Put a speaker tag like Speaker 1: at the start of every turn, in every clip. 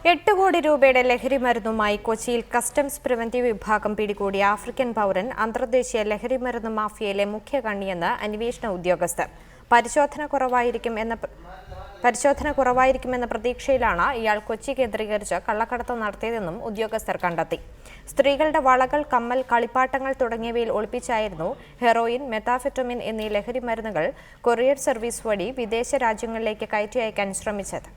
Speaker 1: 8 കോടി രൂപയുടെ ലഹരി മരുന്നുമായി കൊച്ചിയിൽ കസ്റ്റംസ് പ്രിവന്റീവ് വിഭാഗം പിടികൂടിയ ആഫ്രിക്കൻ പൗരൻ അന്തർദേശീയ ലഹരി മരുന്ന് മാഫിയയിലെ മുഖ്യ കണ്ണിയെന്ന് അന്വേഷണ ഉദ്യോഗസ്ഥർ. പരിശോധന കുറവായിരിക്കുമെന്ന പ്രതീക്ഷയിലാണ് ഇയാൾ കൊച്ചി കേന്ദ്രീകരിച്ച് കള്ളക്കടത്ത് നടത്തിയതെന്നും ഉദ്യോഗസ്ഥർ കണ്ടെത്തി. സ്ത്രീകളുടെ വളകൾ, കമ്മൽ, കളിപ്പാട്ടങ്ങൾ തുടങ്ങിയവയിൽ ഒളിപ്പിച്ചായിരുന്നു ഹെറോയിൻ, മെത്താഫെറ്റമിൻ എന്നീ ലഹരി മരുന്നുകൾ കൊറിയർ സർവീസ് വഴി വിദേശ രാജ്യങ്ങളിലേക്ക് കയറ്റി അയക്കാൻ ശ്രമിച്ചത്.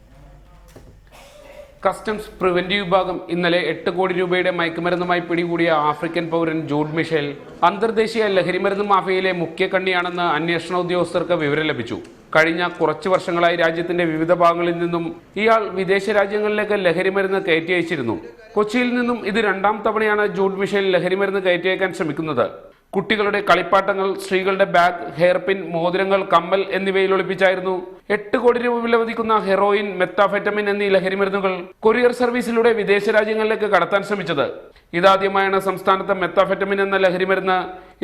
Speaker 2: കസ്റ്റംസ് പ്രിവന്റീവ് വിഭാഗം ഇന്നലെ 8 കോടി രൂപയുടെ മയക്കുമരുന്നുമായി പിടികൂടിയ ആഫ്രിക്കൻ പൗരൻ ജൂഡ് മിഷേൽ അന്തർദേശീയ ലഹരിമരുന്ന് മാഫിയയിലെ മുഖ്യ കണ്ണിയാണെന്ന് അന്വേഷണ ഉദ്യോഗസ്ഥർക്ക് വിവരം ലഭിച്ചു. കഴിഞ്ഞ കുറച്ചു വർഷങ്ങളായി രാജ്യത്തിന്റെ വിവിധ ഭാഗങ്ങളിൽ നിന്നും ഇയാൾ വിദേശ രാജ്യങ്ങളിലേക്ക് ലഹരിമരുന്ന് കയറ്റി അയച്ചിരുന്നു. കൊച്ചിയിൽ നിന്നും ഇത് 2ാം തവണയാണ് ജൂഡ് മിഷേൽ ലഹരിമരുന്ന് കയറ്റി അയക്കാൻ ശ്രമിക്കുന്നത്. കുട്ടികളുടെ കളിപ്പാട്ടങ്ങൾ, സ്ത്രീകളുടെ ബാഗ്, ഹെയർപിൻ, മോതിരങ്ങൾ, കമ്മൽ എന്നിവയിൽ ഒളിപ്പിച്ചായിരുന്നു 8 കോടി രൂപ വിലമതിക്കുന്ന ഹെറോയിൻ, മെത്താഫെറ്റമിൻ എന്നീ ലഹരിമരുന്നുകൾ കൊറിയർ സർവീസിലൂടെ വിദേശ രാജ്യങ്ങളിലേക്ക് കടത്താൻ ശ്രമിച്ചത്. ഇതാദ്യമായാണ് സംസ്ഥാനത്ത് മെത്താഫെറ്റമിൻ എന്ന ലഹരിമരുന്ന്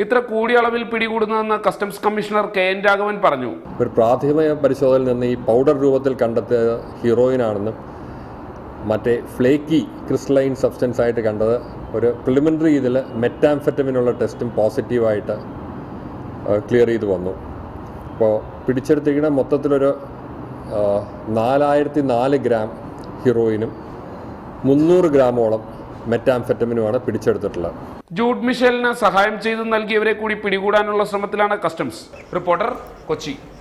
Speaker 2: ഇത്ര കൂടിയ അളവിൽ പിടികൂടുന്നതെന്ന് കസ്റ്റംസ് കമ്മീഷണർ KN രാഘവൻ പറഞ്ഞു.
Speaker 3: ഒരു പ്രാഥമിക പരിശോധനയിൽ നിന്ന് ഈ പൗഡർ രൂപത്തിൽ കണ്ടെത്തിയ ഹീറോയിൻ ആണെന്നും മറ്റേ ഫ്ലേക്കി ക്രിസ്റ്റലൈൻ സബ്സ്റ്റൻസ് ആയിട്ട് കണ്ടത് ഒരു പ്രിലിമിനറി ഇതിൽ മെറ്റാംഫെറ്റമിനുള്ള ടെസ്റ്റും പോസിറ്റീവായിട്ട് ക്ലിയർ ചെയ്ത് വന്നു. അപ്പോൾ പിടിച്ചെടുത്തിരിക്കുന്ന മൊത്തത്തിലൊരു 4004 ഗ്രാം ഹീറോയിനും 300 ഗ്രാമോളം മെറ്റാംഫെറ്റമിനുമാണ് പിടിച്ചെടുത്തിട്ടുള്ളത്.
Speaker 2: ജൂഡ് മിഷേലിന് സഹായം ചെയ്തു നൽകിയവരെ കൂടി പിടികൂടാനുള്ള ശ്രമത്തിലാണ് കസ്റ്റംസ്. റിപ്പോർട്ടർ, കൊച്ചി.